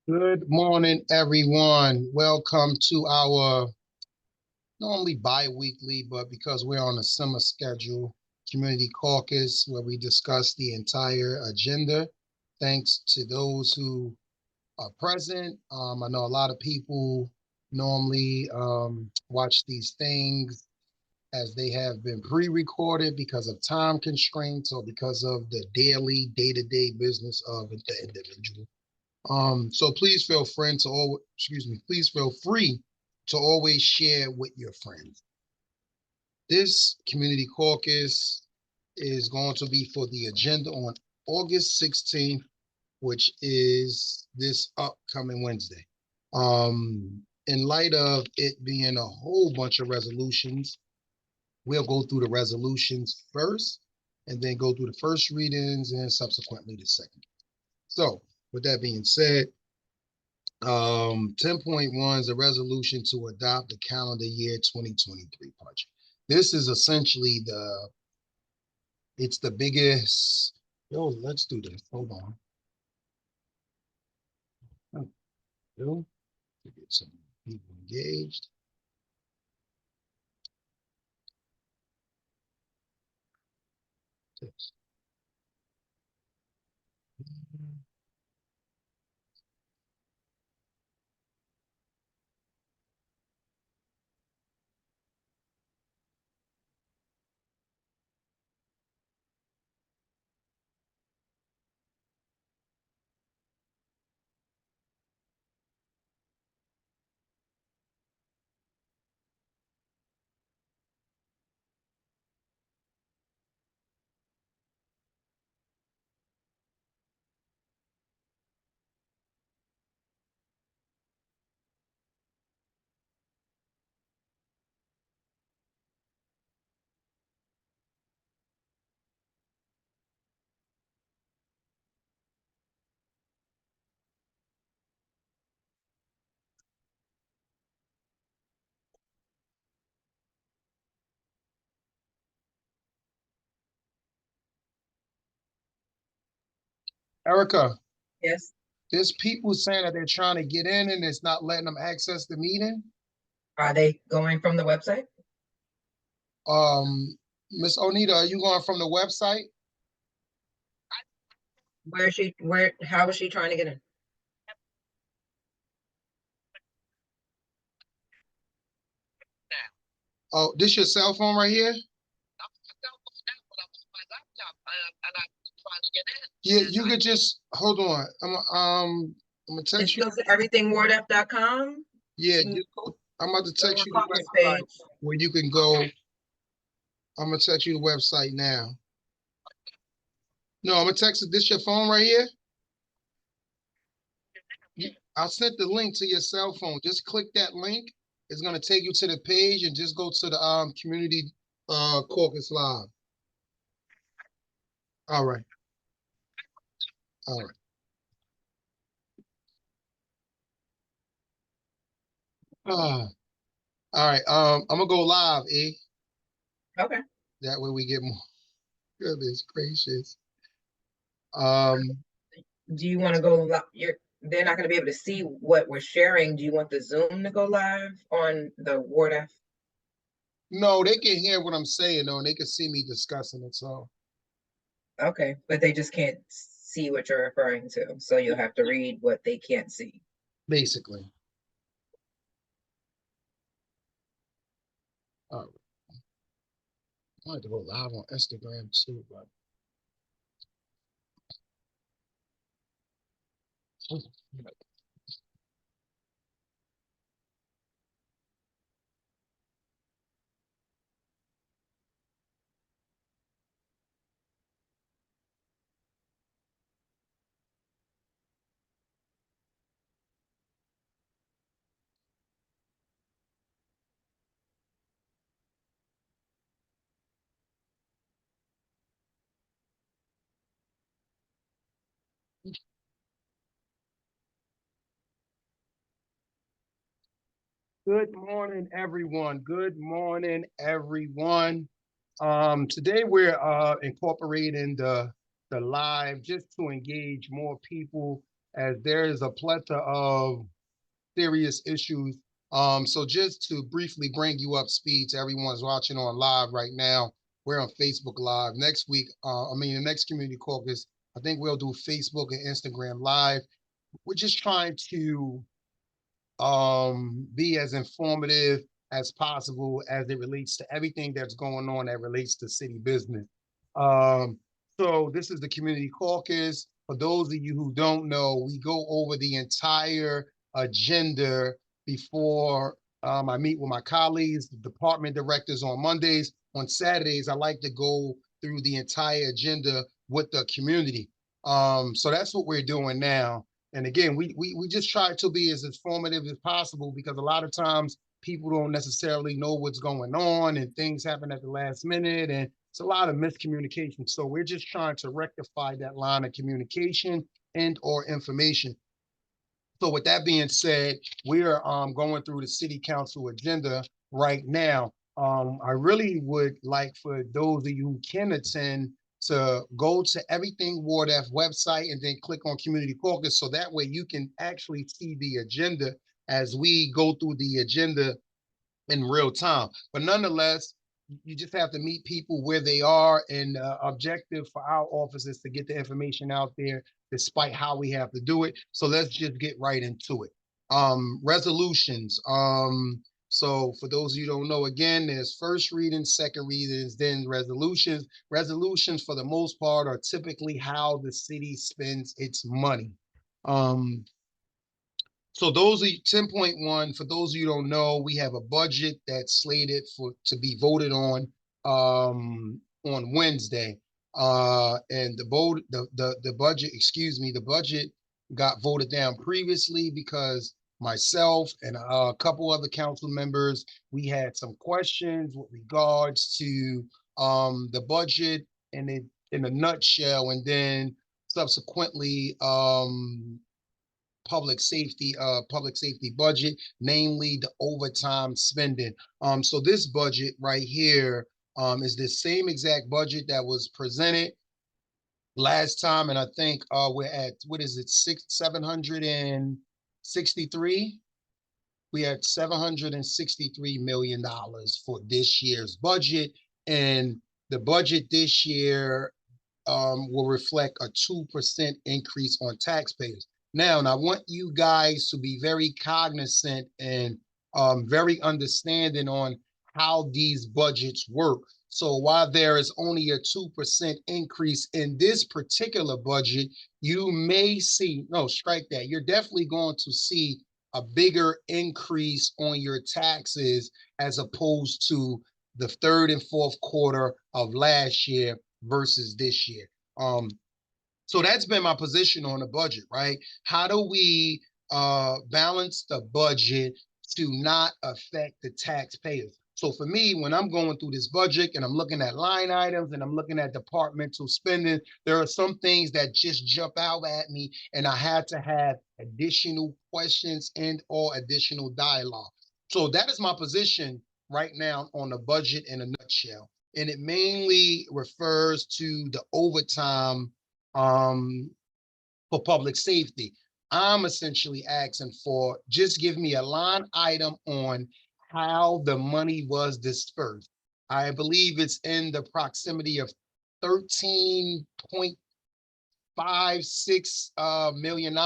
Good morning, everyone. Welcome to our normally bi-weekly, but because we're on a summer schedule, community caucus where we discuss the entire agenda. Thanks to those who are present. I know a lot of people normally watch these things as they have been pre-recorded because of time constraints or because of the daily, day-to-day business of the individual. So please feel free to please feel free to always share with your friends. This community caucus is going to be for the agenda on August 16th, which is this upcoming Wednesday. In light of it being a whole bunch of resolutions, we'll go through the resolutions first and then go through the first readings and subsequently the second. So with that being said, 10.1 is a resolution to adopt the calendar year 2023 budget. This is essentially it's the biggest. Yo, let's do this. Hold on. To get some people engaged. Erica, Yes. there's people saying that they're trying to get in and it's not letting them access the meeting. Are they going from the website? Miss Onita, are you going from the website? How is she trying to get in? Oh, this your cell phone right here? Yeah, you could just hold on. I'm gonna It's text you. still everythingwordf.com. Yeah, She can I'm about to go text on you the Caucus website page. where you can go. I'm gonna text you the website now. No, I'm gonna text it. This your phone right here? I sent the link to your cell phone. Just click that link. It's gonna take you to the page and just go to the community caucus live. All right. All right. Uh, all right. I'm gonna go live, eh? Okay. That way we get more. Goodness gracious. Um, Do you want to go live? They're not going to be able to see what we're sharing. Do you want the Zoom to go live on the WordF? no, they can hear what I'm saying though, and they can see me discussing it. So Okay, but they just can't see what you're referring to, so you'll have to read what they can't see. basically, all right. I wanted to go live on Instagram too, but good morning, everyone. Good morning, everyone. Today we're incorporating the live just to engage more people as there is a plethora of serious issues. So just to briefly bring you up speed to everyone's watching on live right now, we're on Facebook Live. Next week, the next community caucus, I think we'll do Facebook and Instagram Live. We're just trying to be as informative as possible as it relates to everything that's going on that relates to city business. Um, so this is the community caucus. For those of you who don't know, we go over the entire agenda before I meet with my colleagues, the department directors on Mondays. On Saturdays, I like to go through the entire agenda with the community. So that's what we're doing now. And again, we just try to be as informative as possible because a lot of times people don't necessarily know what's going on and things happen at the last minute and it's a lot of miscommunication. So we're just trying to rectify that line of communication and or information. So with that being said, we are going through the city council agenda right now. I really would like for those of you who can attend to go to Everything Ward F website and then click on Community Caucus so that way you can actually see the agenda as we go through the agenda in real time. But nonetheless, you just have to meet people where they are, and objective for our office is to get the information out there despite how we have to do it. So let's just get right into it. Resolutions. So for those of you who don't know, again, there's first readings, second readings, then resolutions. Resolutions, for the most part, are typically how the city spends its money. So those are 10.1. For those of you who don't know, we have a budget that's slated to be voted on Wednesday. And the budget, excuse me, the budget got voted down previously because myself and a couple other council members, we had some questions with regards to the budget and it in a nutshell, and then subsequently public safety budget, namely the overtime spending. So this budget right here is the same exact budget that was presented last time, and I think we're at, what is it, 763. We had $763 million for this year's budget, and the budget this year will reflect a 2% increase on taxpayers. Now, and I want you guys to be very cognizant and very understanding on how these budgets work. So while there is only a 2% increase in this particular budget, you may see, no, strike that. You're definitely going to see a bigger increase on your taxes as opposed to the third and fourth quarter of last year versus this year. So that's been my position on the budget, right? How do we balance the budget to not affect the taxpayers? So for me, when I'm going through this budget and I'm looking at line items and I'm looking at departmental spending, there are some things that just jump out at me, and I had to have additional questions and or additional dialogue. So that is my position right now on the budget in a nutshell. And it mainly refers to the overtime for public safety. I'm essentially asking for just give me a line item on how the money was dispersed. I believe it's in the proximity of 13.56 million.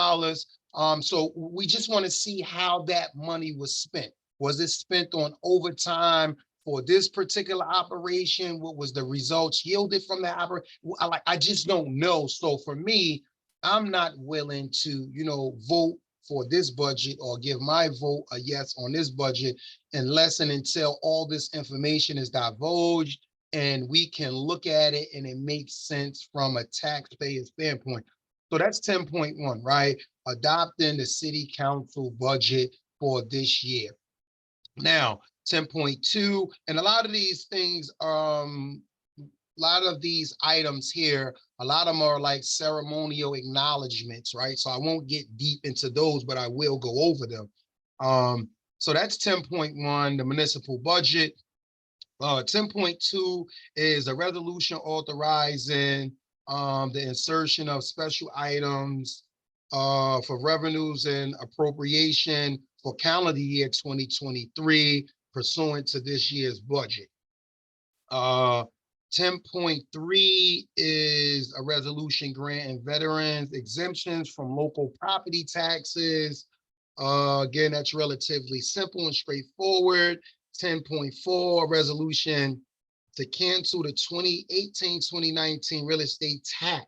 So we just want to see how that money was spent. Was it spent on overtime for this particular operation? What was the results yielded from that operation? I just don't know. So for me, I'm not willing to, vote for this budget or give my vote a yes on this budget unless and until all this information is divulged and we can look at it and it makes sense from a taxpayer standpoint. So that's 10.1, right? Adopting the city council budget for this year. Now, 10.2, and a lot of these things, a lot of these items here, a lot of them are like ceremonial acknowledgements, right? So I won't get deep into those, but I will go over them. So that's 10.1, the municipal budget. 10.2 is a resolution authorizing the insertion of special items for revenues and appropriation for calendar year 2023 pursuant to this year's budget. 10.3 is a resolution granting veterans exemptions from local property taxes. Again, that's relatively simple and straightforward. 10.4, a resolution to cancel the 2018-2019 real estate tax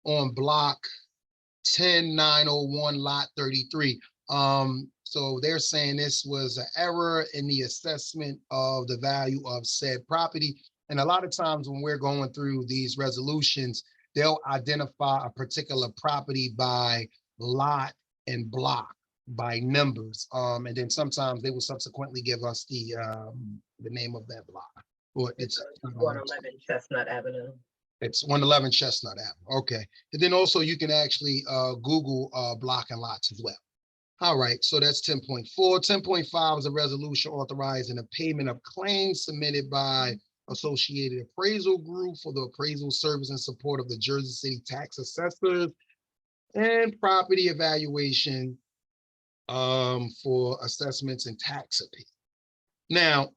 on block 10901 lot 33. So they're saying this was an error in the assessment of the value of said property. And a lot of times when we're going through these resolutions, they'll identify a particular property by lot and block, by numbers. And then sometimes they will subsequently give us the name of that block. Or It's 111 Chestnut Avenue. It's 111 Chestnut Avenue. Okay. And then also you can actually Google block and lots as well. All right, so that's 10.4. 10.5 is a resolution authorizing the payment of claims submitted by Associated Appraisal Group for the appraisal service in support of the Jersey City tax assessors and property evaluation for assessments and tax appeal. Now,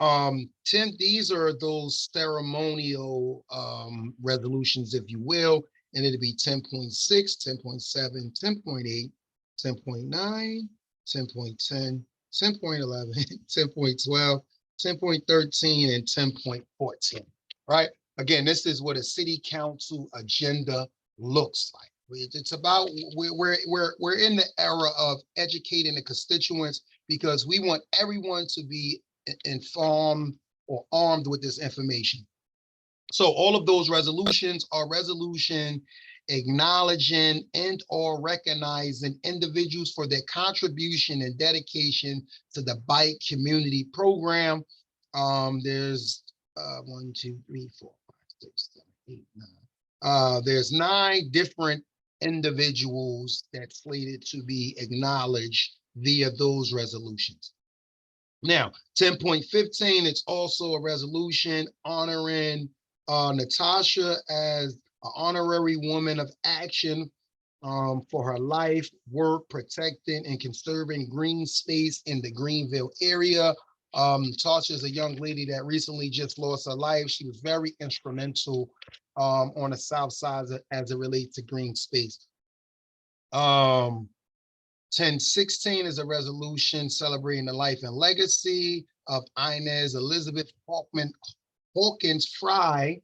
10, these are those ceremonial resolutions, if you will, and it'll be 10.6, 10.7, 10.8, 10.9, 10.10, 10.11, 10.12, 10.13, and 10.14, right? Again, this is what a city council agenda looks like. It's about, we're in the era of educating the constituents because we want everyone to be informed or armed with this information. So all of those resolutions are resolution acknowledging and or recognizing individuals for their contribution and dedication to the bike community program. There's 1, 2, 3, 4, 5, 6, 7, 8, 9. There's 9 different individuals that's slated to be acknowledged via those resolutions. Now, 10.15, it's also a resolution honoring Natasha as an honorary woman of action for her life, work, protecting and conserving green space in the Greenville area. Natasha is a young lady that recently just lost her life. She was very instrumental on the South Side as it relates to green space. 10.16 is a resolution celebrating the life and legacy of Inez Elizabeth Hawkins Fry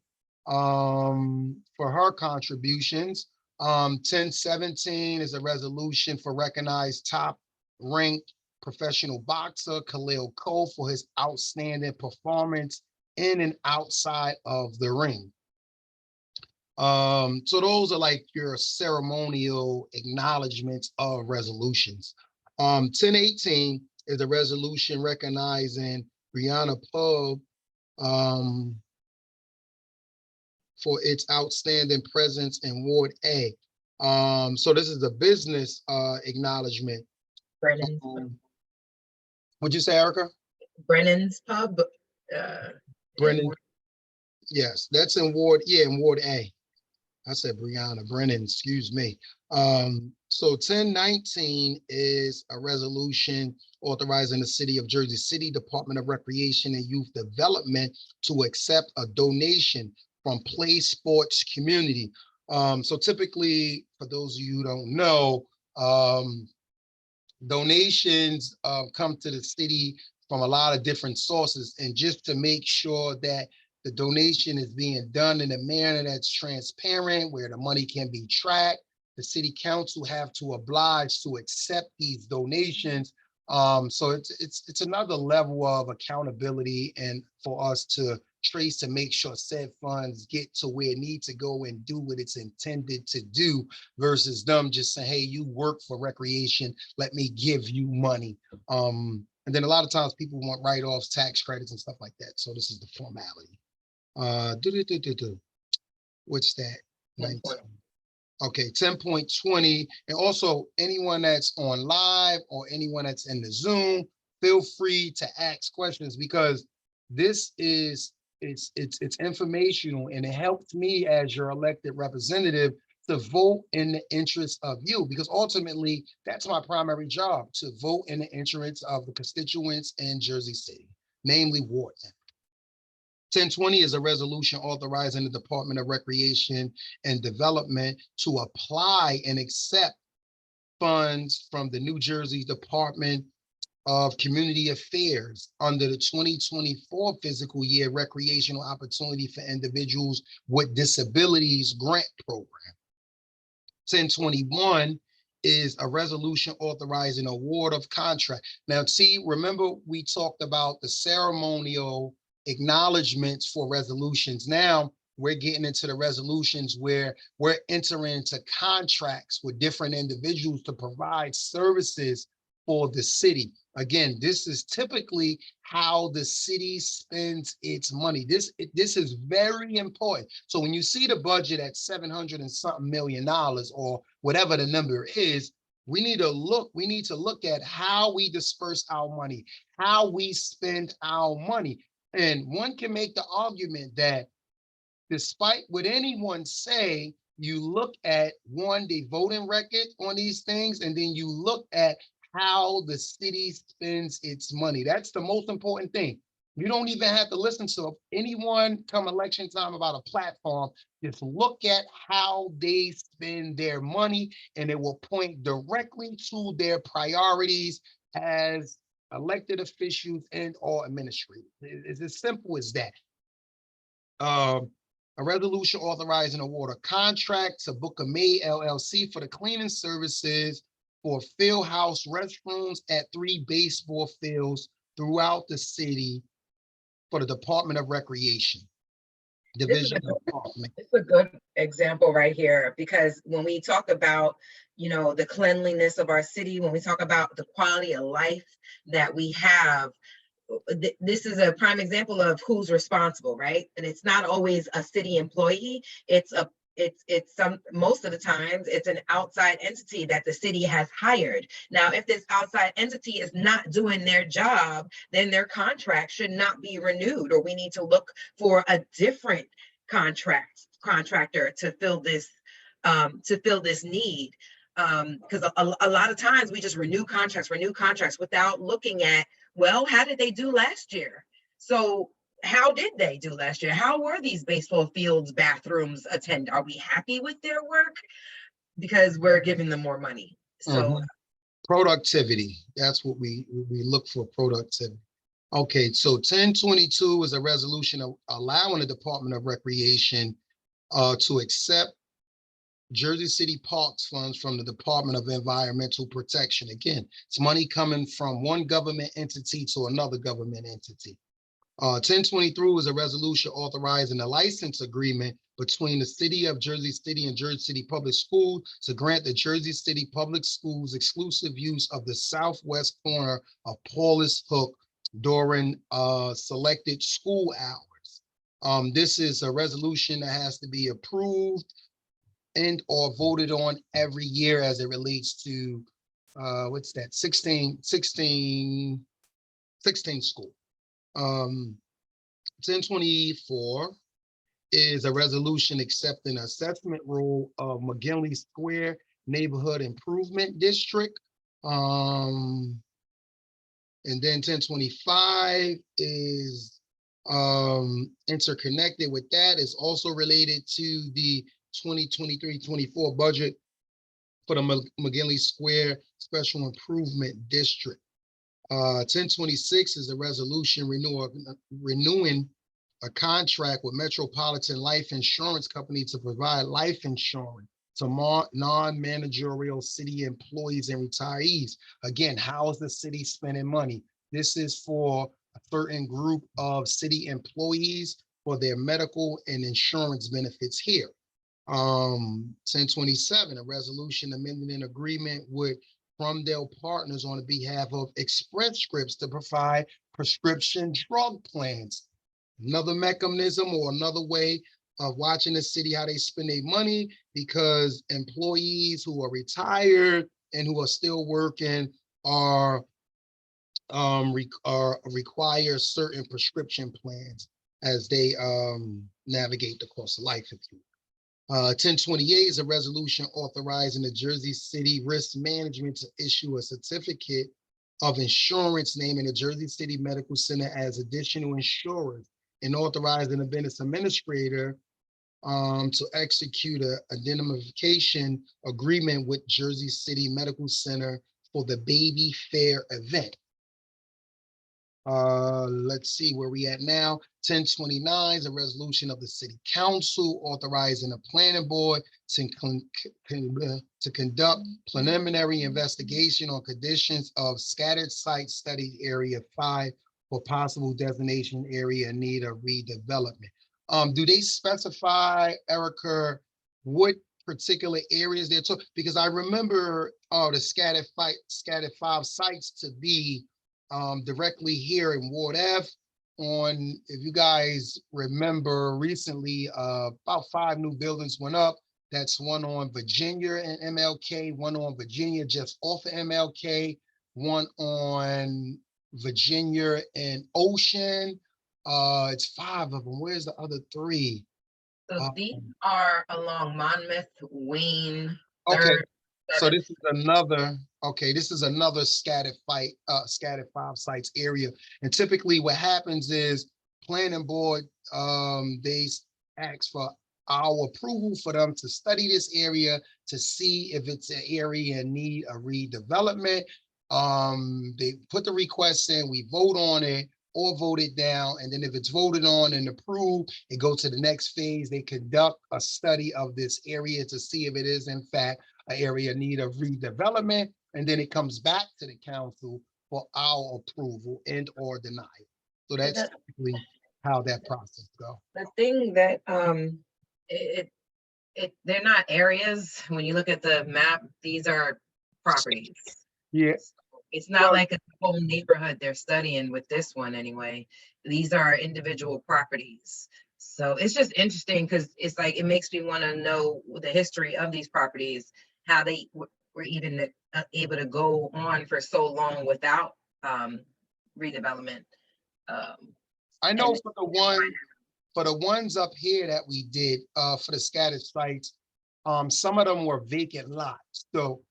for her contributions. 10.17 is a resolution for recognized top-ranked professional boxer Khalil Cole for his outstanding performance in and outside of the ring. So those are like your ceremonial acknowledgements of resolutions. 10.18 is a resolution recognizing Brianna Pub for its outstanding presence in Ward A. So this is a business acknowledgement. Brennan's What'd you say, Erica? Brennan's Pub. Brennan. Yes, that's in Ward, in Ward A. I said Brianna Brennan, excuse me. So 1019 is a resolution authorizing the City of Jersey City Department of Recreation and Youth Development to accept a donation from Play Sports Community. So typically, for those of you who don't know, donations come to the city from a lot of different sources, and just to make sure that the donation is being done in a manner that's transparent, where the money can be tracked, the city council have to oblige to accept these donations. So it's another level of accountability and for us to trace to make sure said funds get to where it needs to go and do what it's intended to do, versus them just saying, hey, you work for recreation, let me give you money. And then a lot of times people want write-offs, tax credits and stuff like that. So this is the formality. What's that? 19. Okay, 10.20. And also anyone that's on live or anyone that's in the Zoom, feel free to ask questions, because this is it's informational and it helps me as your elected representative to vote in the interest of you, because ultimately that's my primary job, to vote in the interest of the constituents in Jersey City, namely Ward. 1020 is a resolution authorizing the Department of Recreation and Development to apply and accept funds from the New Jersey Department of Community Affairs under the 2024 fiscal year Recreational Opportunity for Individuals with Disabilities Grant Program. 1021 is a resolution authorizing award of contract. Now, see, remember we talked about the ceremonial acknowledgements for resolutions. Now we're getting into the resolutions where we're entering into contracts with different individuals to provide services for the city. Again, this is typically how the city spends its money. This is very important. So when you see the budget at 700 and something $million or whatever the number is, we need to look at how we disperse our money, how we spend our money. And one can make the argument that despite what anyone say, you look at the voting record on these things, and then you look at how the city spends its money. That's the most important thing. You don't even have to listen to anyone come election time about a platform. Just look at how they spend their money, and it will point directly to their priorities as elected officials and or administrators. It's as simple as that. A resolution authorizing award of contract to Booker May LLC for the cleaning services for field house restrooms at 3 baseball fields throughout the city for the Department of Recreation. Division of Department. It's a good example right here, because when we talk about, the cleanliness of our city, when we talk about the quality of life that we have, this is a prime example of who's responsible, right? And it's not always a city employee. It's most of the times it's an outside entity that the city has hired. Now, if this outside entity is not doing their job, then their contract should not be renewed, or we need to look for a different contractor to fill this need. Because a lot of times we just renew contracts without looking at, well, how did they do last year? So how did they do last year? How were these baseball fields, bathrooms attended? Are we happy with their work? Because we're giving them more money. So productivity, that's what we look for, productivity. Okay, so 1022 is a resolution allowing the Department of Recreation to accept Jersey City Parks funds from the Department of Environmental Protection. Again, it's money coming from one government entity to another government entity. 1023 is a resolution authorizing a license agreement between the City of Jersey City and Jersey City Public Schools to grant the Jersey City Public Schools exclusive use of the southwest corner of Paulus Hook during selected school hours. This is a resolution that has to be approved and or voted on every year as it relates to what's that, 16 school. 1024 is a resolution accepting assessment role of McGinley Square Neighborhood Improvement District. And then 1025 is interconnected with that, is also related to the 2023-24 budget for the McGinley Square Special Improvement District. 1026 is a resolution renewing a contract with Metropolitan Life Insurance Company to provide life insurance to non-managerial city employees and retirees. Again, how is the city spending money? This is for a certain group of city employees for their medical and insurance benefits here. 1027, a resolution amending an agreement with Fromdale Partners on behalf of Express Scripts to provide prescription drug plans. Another mechanism or another way of watching the city, how they spend their money, because employees who are retired and who are still working are require certain prescription plans as they navigate the course of life, if you will. 1028 is a resolution authorizing the Jersey City Risk Management to issue a certificate of insurance naming the Jersey City Medical Center as additional insurer and authorizing the business administrator to execute a indemnification agreement with Jersey City Medical Center for the Baby Fair event. Let's see where we at now. 1029 is a resolution of the city council authorizing the planning board to conduct preliminary investigation on conditions of scattered site study area 5 for possible designation area in need of redevelopment. Do they specify, Erica, what particular areas they're talking? Because I remember the scattered 5 sites to be directly here in Ward F. On, if you guys remember recently, about 5 new buildings went up. That's one on Virginia and MLK, one on Virginia just off of MLK, one on Virginia and Ocean. It's 5 of them. Where's the other 3? So these are along Monmouth, Wayne, Okay. 3rd, So 7th. this is another, okay, this is another scattered 5 sites area. And typically what happens is planning board, they ask for our approval for them to study this area to see if it's an area in need of redevelopment. They put the request in, we vote on it or vote it down. And then if it's voted on and approved, it goes to the next phase. They conduct a study of this area to see if it is in fact an area in need of redevelopment, and then it comes back to the council for our approval and or denial. So that's typically how that process goes. The thing that they're not areas. When you look at the map, these are properties. Yeah. It's not like a whole neighborhood they're studying with this one anyway. These are individual properties. So it's just interesting because it's like, it makes me want to know the history of these properties, how they were even able to go on for so long without redevelopment. I know for the ones up here that we did for the scattered sites, some of them were vacant lots. So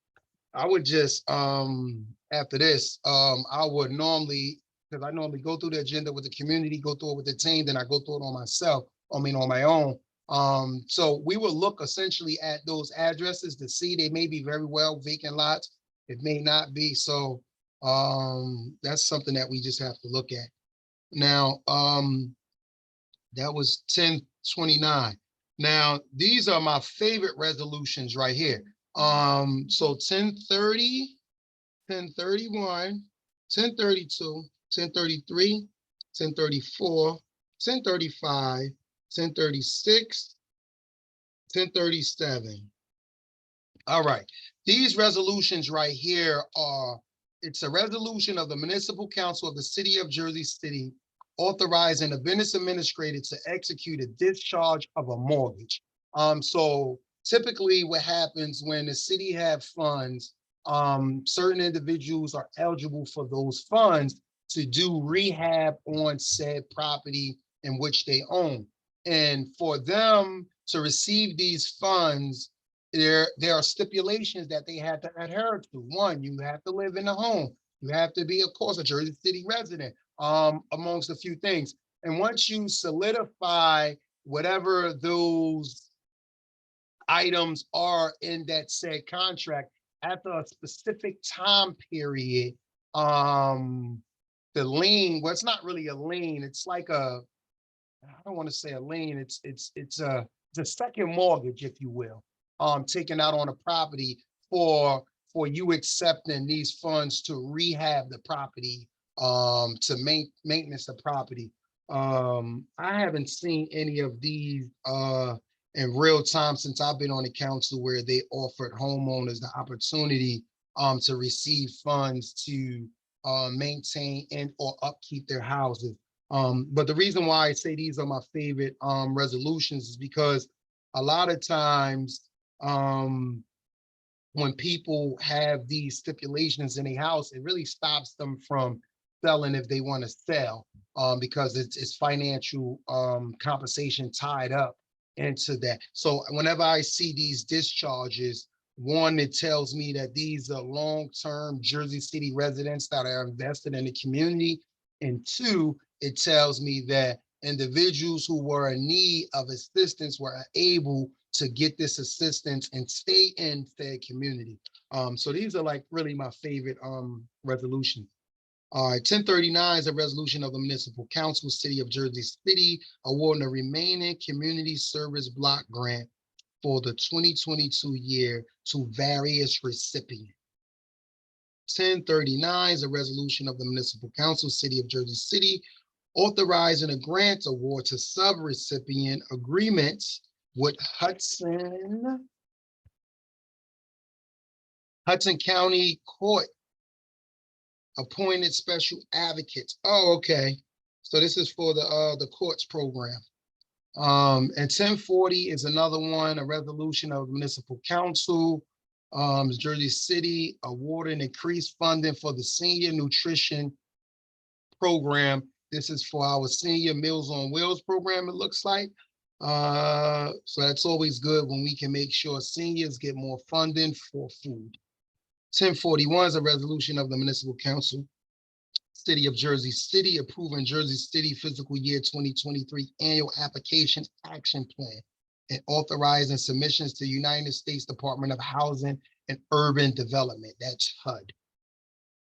I would just after this, I would normally, because I normally go through the agenda with the community, go through it with the team, then I go through it on myself, on my own. So we will look essentially at those addresses to see they may be very well vacant lots. It may not be. So that's something that we just have to look at. Now, that was 1029. Now, these are my favorite resolutions right here. So 1030, 1031, 1032, 1033, 1034, 1035, 1036, 1037. All right. These resolutions right here are, it's a resolution of the Municipal Council of the City of Jersey City authorizing the business administrator to execute a discharge of a mortgage. So typically what happens when the city have funds, certain individuals are eligible for those funds to do rehab on said property in which they own. And for them to receive these funds, there are stipulations that they have to adhere to. One, you have to live in a home. You have to be, of course, a Jersey City resident, amongst a few things. And once you solidify whatever those items are in that said contract, after a specific time period, the lien, well, it's not really a lien, it's like a, I don't want to say a lien, it's a second mortgage, if you will, taken out on a property for you accepting these funds to rehab the property, to maintenance the property. I haven't seen any of these in real time since I've been on the council where they offered homeowners the opportunity to receive funds to maintain and or upkeep their houses. But the reason why I say these are my favorite resolutions is because a lot of times when people have these stipulations in a house, it really stops them from selling if they want to sell, because it's financial compensation tied up into that. So whenever I see these discharges, one, it tells me that these are long-term Jersey City residents that are invested in the community. And two, it tells me that individuals who were in need of assistance were able to get this assistance and stay in their community. So these are like really my favorite resolutions. All right, 1039 is a resolution of the Municipal Council, City of Jersey City, awarding the remaining community service block grant for the 2022 year to various recipients. 1039 is a resolution of the Municipal Council, City of Jersey City, authorizing a grant award to sub-recipient agreements with Hudson County Court appointed special advocates. Oh, okay. So this is for the courts program. And 1040 is another one, a resolution of municipal council, Jersey City awarding increased funding for the senior nutrition program. This is for our senior Meals on Wheels program, it looks like. So that's always good when we can make sure seniors get more funding for food. 1041 is a resolution of the municipal council, City of Jersey City, approving Jersey City fiscal year 2023 annual application action plan and authorizing submissions to United States Department of Housing and Urban Development. That's HUD.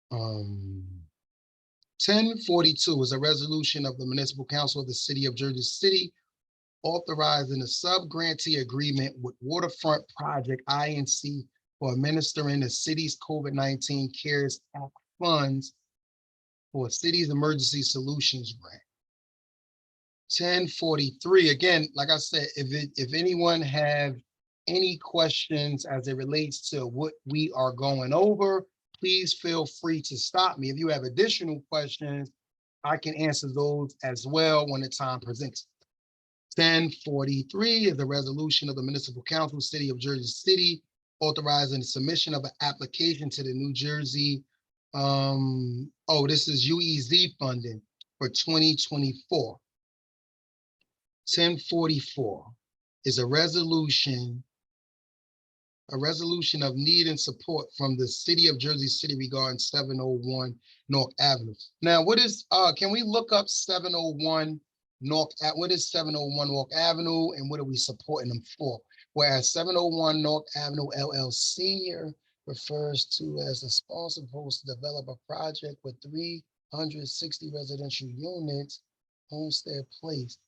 1042 is a resolution of the Municipal Council of the City of Jersey City authorizing a sub-grantee agreement with Waterfront Project INC for administering the city's COVID-19 CARES Act funds for city's emergency solutions grant. 1043, again, like I said, if anyone have any questions as it relates to what we are going over, please feel free to stop me. If you have additional questions, I can answer those as well when the time presents. 1043 is the resolution of the Municipal Council, City of Jersey City, authorizing the submission of an application to the New Jersey, this is UEZ funding for 2024. 1044 is a resolution of need and support from the City of Jersey City regarding 701 North Avenue. Now, what is, can we look up 701 North, what is 701 North Avenue and what are we supporting them for? Whereas 701 North Avenue LLC refers to as a sponsor proposed to develop a project with 360 residential units, Homestead Place.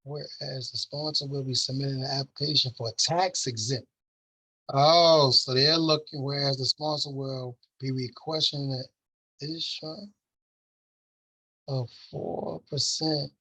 Whereas the sponsor will be submitting an application for a tax exempt. Oh, so they're looking, whereas the sponsor will be requesting that addition of 4%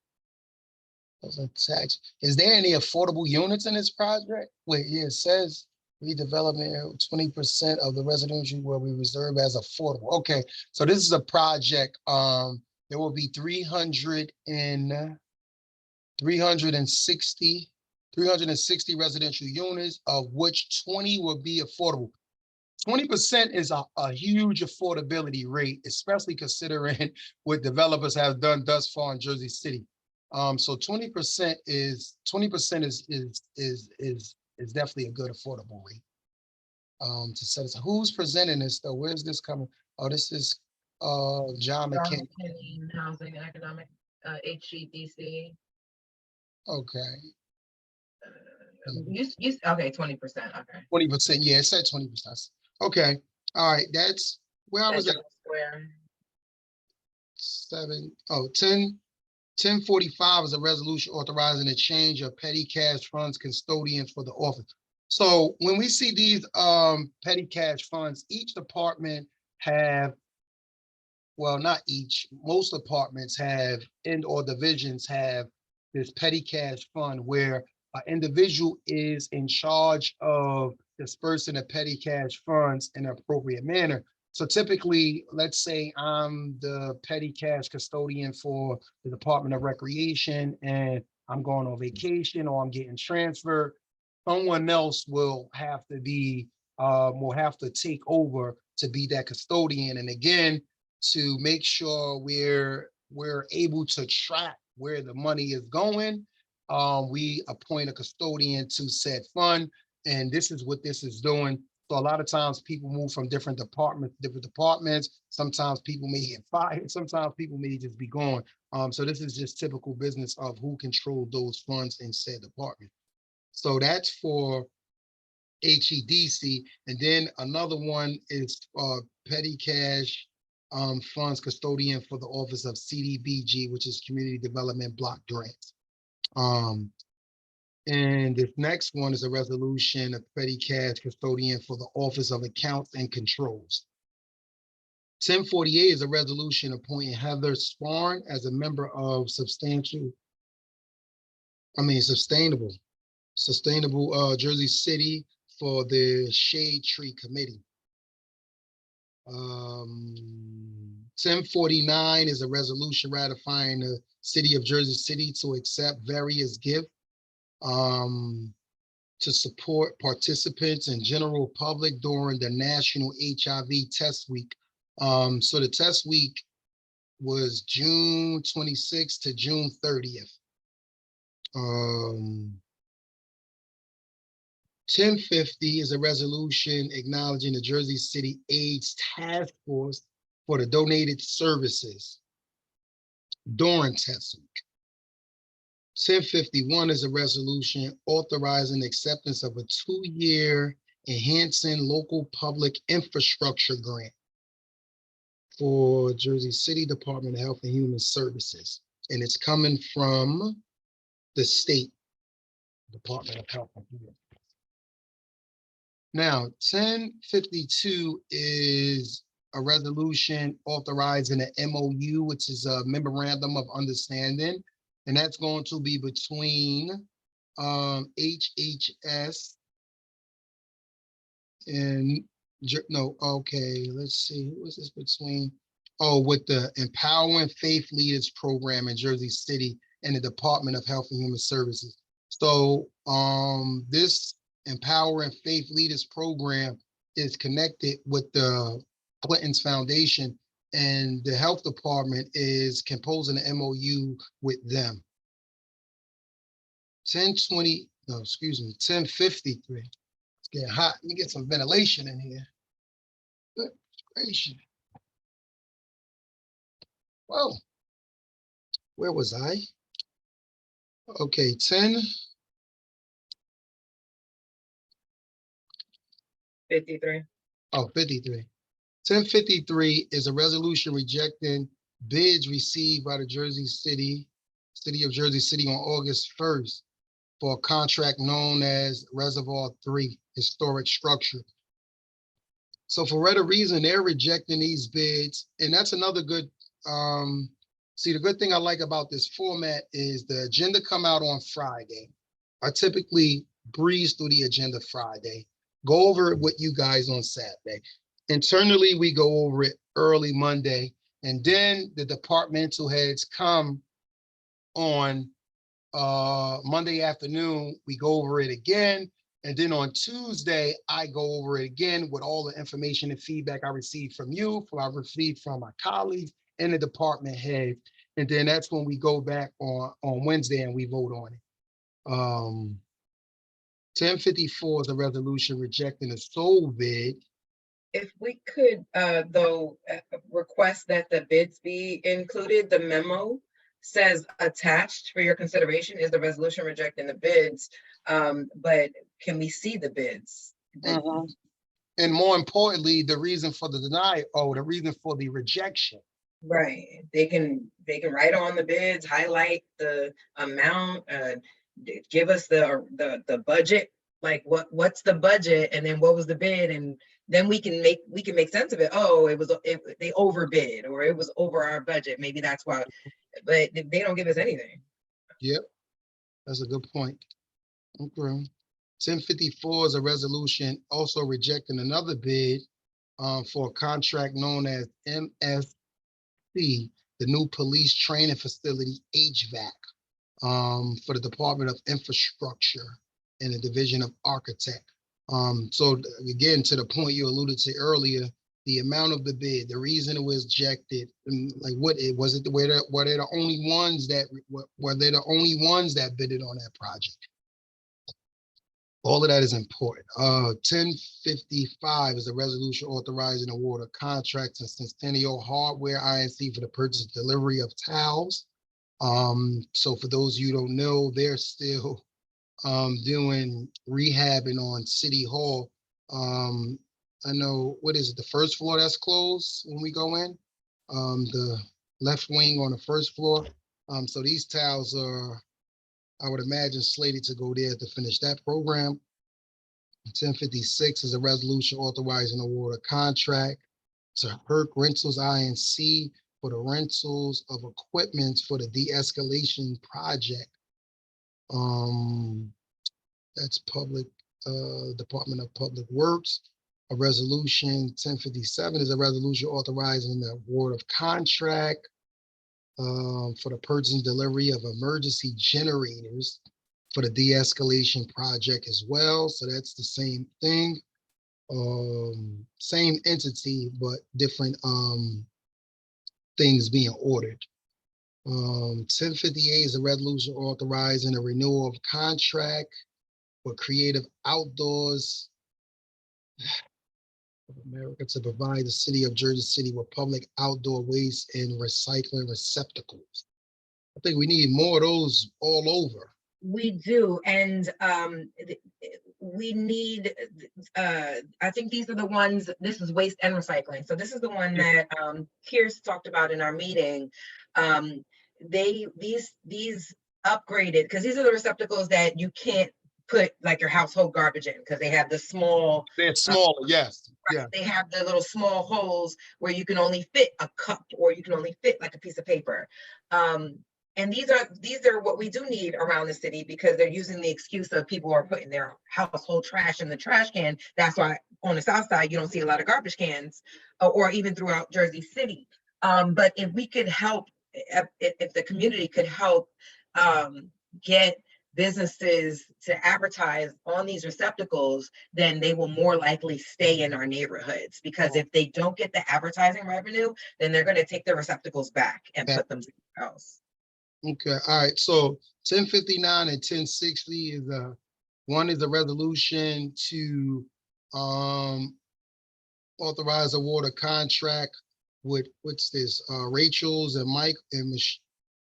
as a tax. Is there any affordable units in this project? Wait, yeah, it says redevelopment, 20% of the residential will be reserved as affordable. Okay, so this is a project, there will be 360 residential units, of which 20 will be affordable. 20% is a huge affordability rate, especially considering what developers have done thus far in Jersey City. So 20% is definitely a good affordable rate. To set aside. Who's presenting this though? Where's this coming? Oh, this is John McKinney. Housing and Economic, HGDC. Okay. Okay, 20%. Okay. 20%. Yeah, it said 20%. Okay. All right. That's where I was at. Square. 1045 is a resolution authorizing a change of petty cash funds custodians for the office. So when we see these petty cash funds, each department have, well, not each, most departments have or divisions have this petty cash fund where an individual is in charge of dispersing the petty cash funds in an appropriate manner. So typically, let's say I'm the petty cash custodian for the Department of Recreation and I'm going on vacation or I'm getting transferred. Someone else will have to take over to be that custodian. And again, to make sure we're able to track where the money is going. We appoint a custodian to said fund, and this is what this is doing. So a lot of times people move from different departments to different departments. Sometimes people may get fired. Sometimes people may just be gone. So this is just typical business of who controlled those funds in said department. So that's for HEDC. And then another one is petty cash funds custodian for the office of CDBG, which is Community Development Block Grants. And this next one is a resolution of petty cash custodian for the Office of Accounts and Controls. 1048 is a resolution appointing Heather Sparn as a member of Sustainable Jersey City for the Shade Tree Committee. 1049 is a resolution ratifying the City of Jersey City to accept various gifts to support participants and general public during the National HIV Test Week. So the test week was June 26th to June 30th. 1050 is a resolution acknowledging the Jersey City AIDS Task Force for the donated services during test week. 1051 is a resolution authorizing acceptance of a 2-year enhancing local public infrastructure grant for Jersey City Department of Health and Human Services. And it's coming from the state Department of Health and Human Services. Now, 1052 is a resolution authorizing an MOU, which is a memorandum of understanding, and that's going to be between HHS and let's see, who is this between? Oh, with the Empowering Faith Leaders Program in Jersey City and the Department of Health and Human Services. So this Empowering Faith Leaders Program is connected with the Clinton's Foundation, and the health department is composing an MOU with them. 1053. It's getting hot. Let me get some ventilation in here. Good gracious. Whoa. Where was I? Okay, 53. Oh, 53. 1053 is a resolution rejecting bids received by the City of Jersey City on August 1st for a contract known as Reservoir 3 Historic Structure. So for whatever reason, they're rejecting these bids. And that's another good, see, the good thing I like about this format is the agenda come out on Friday. I typically breeze through the agenda Friday, go over it with you guys on Saturday. Internally, we go over it early Monday, and then the departmental heads come on Monday afternoon, we go over it again. And then on Tuesday, I go over it again with all the information and feedback I received from you, I received from my colleagues and the department head. And then that's when we go back on Wednesday and we vote on it. 1054 is a resolution rejecting a sole bid. If we could, though, request that the bids be included, the memo says attached for your consideration is the resolution rejecting the bids, but can we see the bids? And more importantly, the reason for the denial, the reason for the rejection. Right. They can write on the bids, highlight the amount, give us the budget, like what's the budget, and then what was the bid, and then we can make sense of it. Oh, they overbid, or it was over our budget. Maybe that's why, but they don't give us anything. Yep, that's a good point. Okay. 1054 is a resolution also rejecting another bid for a contract known as MSC, the new police training facility HVAC, for the Department of Infrastructure and the Division of Architect. So again, to the point you alluded to earlier, the amount of the bid, the reason it was rejected, and like what it was it were they the only ones that were they the only ones that bidded on that project? All of that is important. 1055 is a resolution authorizing award of contracts and Centennial Hardware Inc. for the purchase and delivery of towels. So for those of you who don't know, they're still doing rehabbing on City Hall. I know, what is it, the first floor that's closed when we go in? The left wing on the first floor. So these towels are, I would imagine, slated to go there to finish that program. 1056 is a resolution authorizing award of contract to Herc Rentals Inc. for the rentals of equipment for the de-escalation project. That's public, Department of Public Works. A resolution 1057 is a resolution authorizing the award of contract for the purchase and delivery of emergency generators for the de-escalation project as well. So that's the same thing. Same entity, but different things being ordered. 1058 is a resolution authorizing a renewal of contract for Creative Outdoors of America to provide the city of Jersey City with public outdoor waste and recycling receptacles. I think we need more of those all over. We do, and we need, I think these are the ones, this is waste and recycling. So this is the one that Pierce talked about in our meeting. These upgraded, because these are the receptacles that you can't put like your household garbage in, because they have the small. They're smaller, yes. Right, Yeah. they have the little small holes where you can only fit a cup, or you can only fit like a piece of paper. And these are what we do need around the city, because they're using the excuse of people are putting their household trash in the trash can. That's why on the south side, you don't see a lot of garbage cans, or even throughout Jersey City. But if we could help, if the community could help get businesses to advertise on these receptacles, then they will more likely stay in our neighborhoods. Because if they don't get the advertising revenue, then they're going to take their receptacles back and put them somewhere else. Okay, all right. So 1059 and 1060 is one is a resolution to authorize award a contract with, what's this, Rachel's and Mike and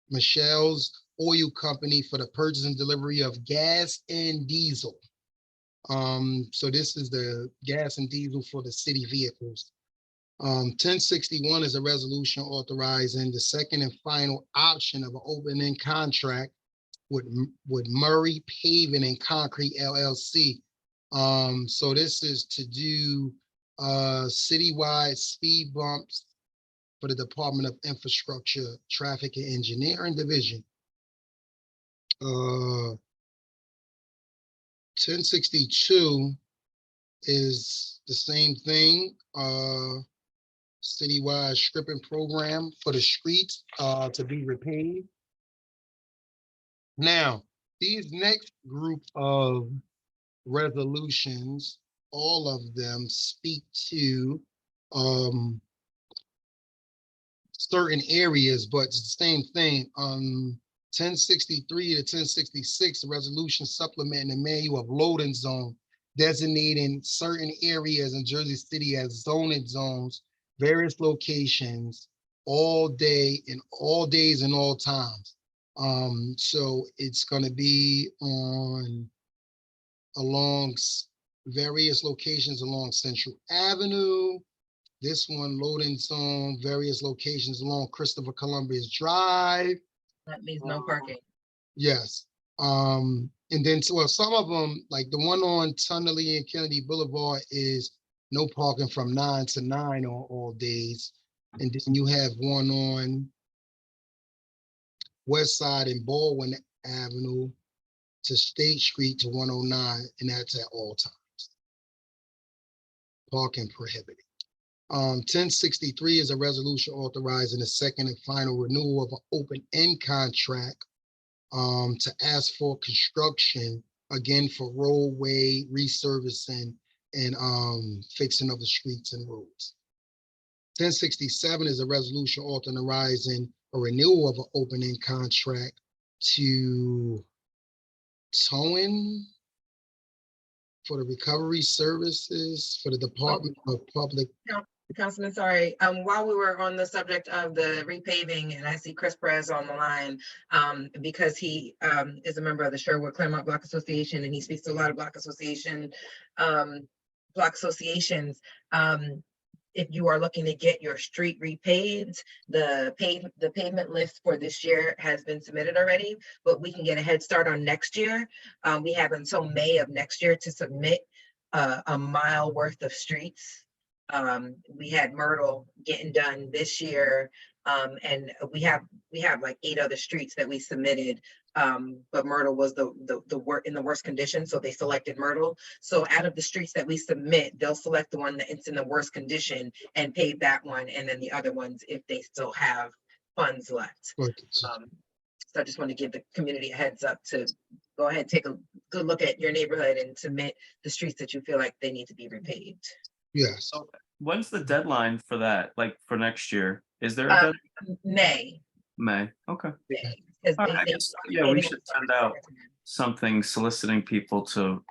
Michelle's Oil Company for the purchase and delivery of gas and diesel. So this is the gas and diesel for the city vehicles. 1061 is a resolution authorizing the second and final option of an open-end contract with Murray Paving and Concrete LLC. So this is to do citywide speed bumps for the Department of Infrastructure, Traffic and Engineering Division. 1062 is the same thing. Citywide stripping program for the streets to be repaved. Now, these next group of resolutions, all of them speak to certain areas, but it's the same thing. 1063 to 1066, a resolution supplementing the manual of loading zone, designating certain areas in Jersey City as zoning zones, various locations, all day and all days and all times. So it's going to be along various locations along Central Avenue. This one, loading zone, various locations along Christopher Columbus Drive. That means no parking. Yes. And then, well, some of them, like the one on Tunnelly and Kennedy Boulevard, is no parking from 9 to 9 on all days. And then you have one on West Side and Baldwin Avenue to State Street to 109, and that's at all times. Parking prohibited. 1063 is a resolution authorizing the second and final renewal of an open-end contract to asphalt construction, again for roadway resurfacing and fixing of the streets and roads. 1067 is a resolution authorizing a renewal of an opening contract to Towing for the recovery services for the Department of Public. Councilman, sorry, while we were on the subject of the repaving, and I see Chris Perez on the line, because he is a member of the Sherwood Claremont Block Association, and he speaks to a lot of block associations. If you are looking to get your street repaved, the pavement list for this year has been submitted already, but we can get a head start on next year. We have until May of next year to submit a mile worth of streets. We had Myrtle getting done this year, and we have like 8 other streets that we submitted, but Myrtle was in the worst condition, so they selected Myrtle. So out of the streets that we submit, they'll select the one that's in the worst condition and pave that one, and then the other ones if they still have funds left. So I just want to give the community a heads up to go ahead, take a good look at your neighborhood and submit the streets that you feel like they need to be repaved. Yes. So when's the deadline for that? Like for next year? Is there a deadline? May. Okay. I guess, yeah, we should send out something soliciting people to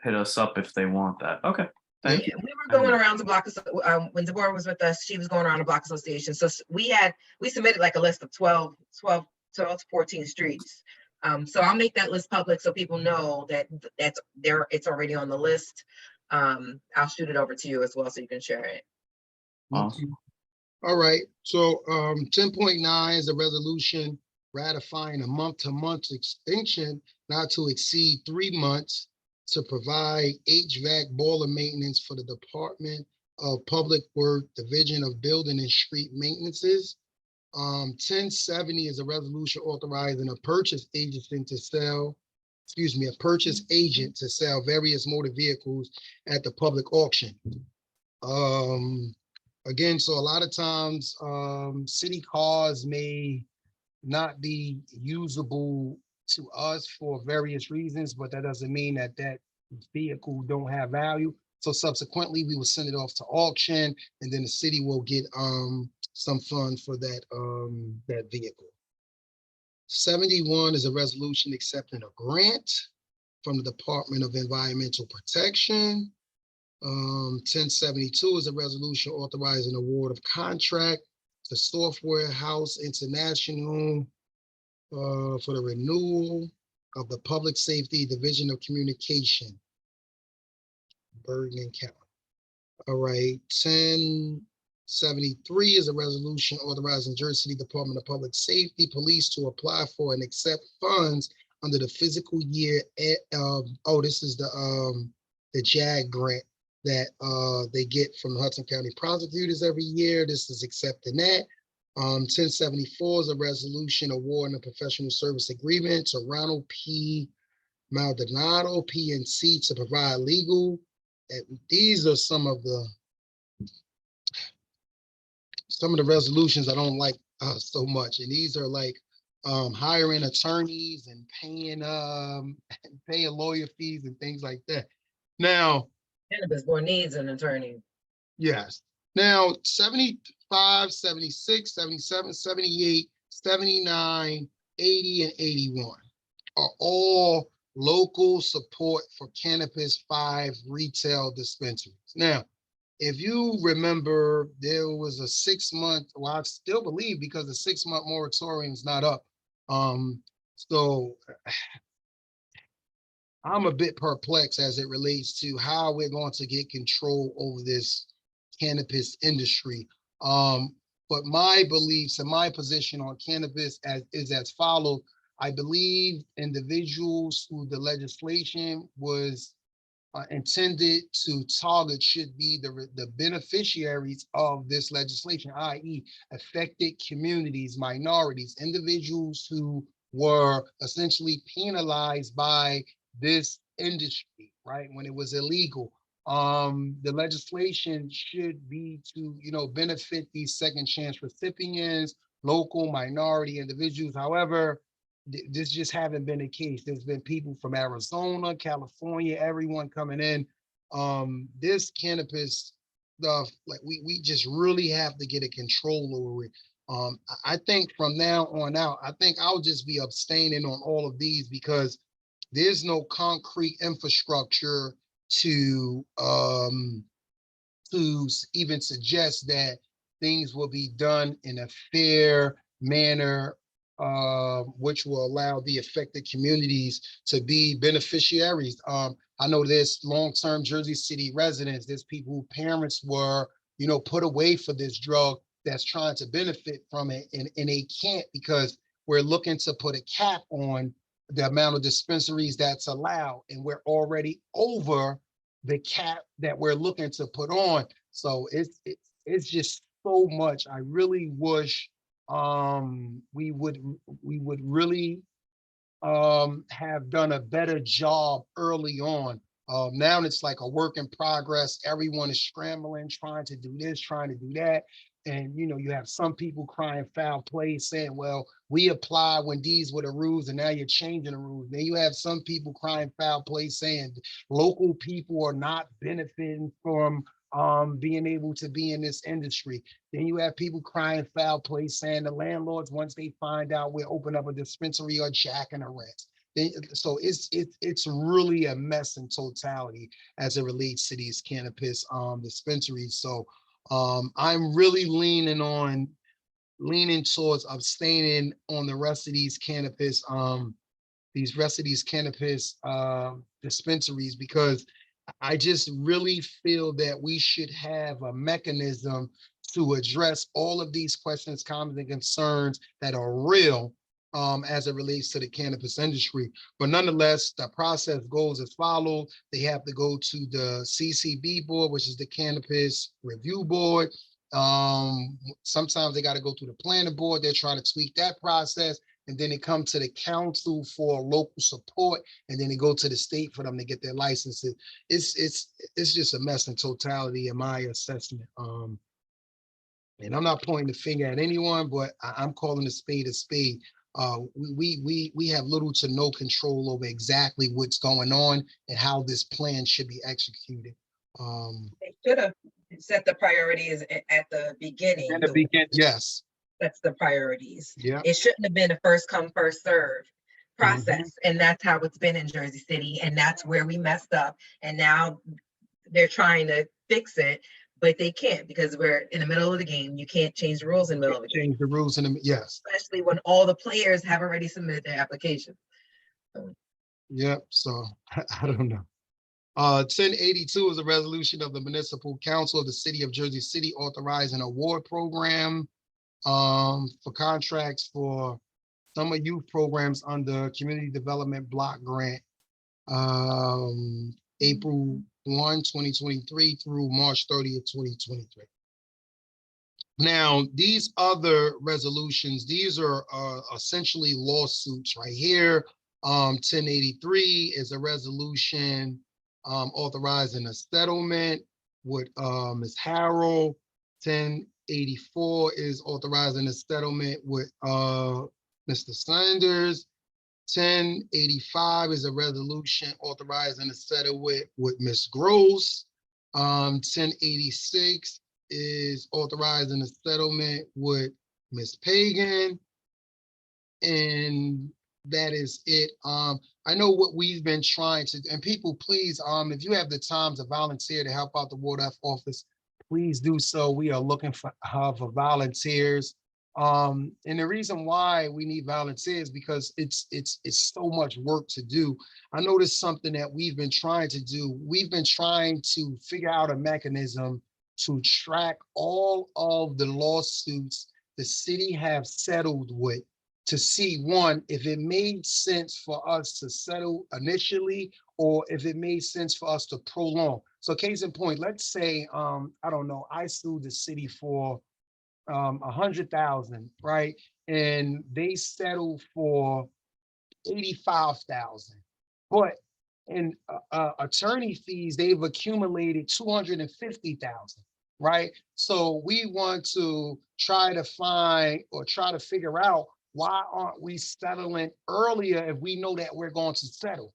hit us up if they want that. Okay. Thank you. We were going around to block, when Deborah was with us, she was going around to block association. So we submitted like a list of 12 to 14 streets. So I'll make that list public so people know that that's there. It's already on the list. I'll shoot it over to you as well so you can share it. Awesome. All right. So 10.9 is a resolution ratifying a month-to-month extension not to exceed 3 months to provide HVAC boiler maintenance for the Department of Public Works Division of Building and Street Maintenances. 1070 is a resolution authorizing a purchase agent to sell various motor vehicles at the public auction. Again, so a lot of times city cars may not be usable to us for various reasons, but that doesn't mean that that vehicle don't have value. So subsequently, we will send it off to auction, and then the city will get some funds for that that vehicle. 71 is a resolution accepting a grant from the Department of Environmental Protection. 1072 is a resolution authorizing award of contract to Software House International for the renewal of the Public Safety Division of Communication, Bergen County. All right, 1073 is a resolution authorizing Jersey City Department of Public Safety Police to apply for and accept funds under the fiscal year. This is the JAG grant that they get from Hudson County prosecutors every year. This is accepting that. 1074 is a resolution awarding a professional service agreement to Ronald P. Maldonado, PNC, to provide legal. And these are some of the resolutions I don't like so much. And these are like hiring attorneys and paying lawyer fees and things like that. Now, cannabis board needs an attorney. Yes. Now, 75, 76, 77, 78, 79, 80, and 81 are all local support for Cannabis 5 retail dispensaries. Now, if you remember, there was a 6-month, well, I still believe because the 6-month moratorium is not up. So I'm a bit perplexed as it relates to how we're going to get control over this cannabis industry. But my beliefs and my position on cannabis is as follows. I believe individuals who the legislation was intended to target should be the beneficiaries of this legislation, i.e. affected communities, minorities, individuals who were essentially penalized by this industry, right? When it was illegal. The legislation should be to, benefit these second chance recipients, local minority individuals. However, this just haven't been the case. There's been people from Arizona, California, everyone coming in. This cannabis, stuff, like we just really have to get a control over it. I think from now on out, I think I'll just be abstaining on all of these because there's no concrete infrastructure to even suggest that things will be done in a fair manner, which will allow the affected communities to be beneficiaries. I know there's long-term Jersey City residents, there's people whose parents were, put away for this drug that's trying to benefit from it, and they can't because we're looking to put a cap on the amount of dispensaries that's allowed, and we're already over the cap that we're looking to put on. So it's just so much. I really wish we would really have done a better job early on. Now it's like a work in progress. Everyone is scrambling, trying to do this, trying to do that. And you have some people crying foul play, saying, well, we apply when these were the rules and now you're changing the rules. Then you have some people crying foul play saying local people are not benefiting from being able to be in this industry. Then you have people crying foul play saying the landlords, once they find out we're open up a dispensary, are jacking the rent. So it's really a mess in totality as it relates to these cannabis dispensaries. So I'm really leaning towards abstaining on the rest of these cannabis dispensaries because I just really feel that we should have a mechanism to address all of these questions, comments, and concerns that are real as it relates to the cannabis industry. But nonetheless, the process goes as follows. They have to go to the CCB board, which is the Cannabis Review Board. Sometimes they got to go through the planning board. They're trying to tweak that process. And then they come to the council for local support, and then they go to the state for them to get their licenses. It's just a mess in totality in my assessment. And I'm not pointing the finger at anyone, but I'm calling a spade a spade. We have little to no control over exactly what's going on and how this plan should be executed. They should have set the priorities at the beginning. Yes. That's the priorities. Yeah. It shouldn't have been a first come, first serve process. And that's how it's been in Jersey City. And that's where we messed up. And now they're trying to fix it, but they can't because we're in the middle of the game. You can't change the rules in the middle of the game. Change the rules in the, yes. Especially when all the players have already submitted their application. Yep. So I don't know. 1082 is a resolution of the Municipal Council of the City of Jersey City authorizing award program for contracts for summer youth programs under Community Development Block Grant, April 1, 2023 through March 30th, 2023. Now, these other resolutions, these are essentially lawsuits right here. 1083 is a resolution authorizing a settlement with Ms. Harrell. 1084 is authorizing a settlement with Mr. Sanders. 1085 is a resolution authorizing a settlement with Ms. Gross. 1086 is authorizing a settlement with Ms. Pagan. And that is it. I know what we've been trying to, and people, please, if you have the time to volunteer to help out the Ward F office, please do so. We are looking for volunteers. And the reason why we need volunteers because it's so much work to do. I noticed something that we've been trying to do. We've been trying to figure out a mechanism to track all of the lawsuits the city have settled with, to see, one, if it made sense for us to settle initially or if it made sense for us to prolong. So case in point, let's say, I don't know, I sued the city for 100,000, right? And they settled for 85,000. But in attorney fees, they've accumulated 250,000, right? So we want to try to find or try to figure out why aren't we settling earlier if we know that we're going to settle?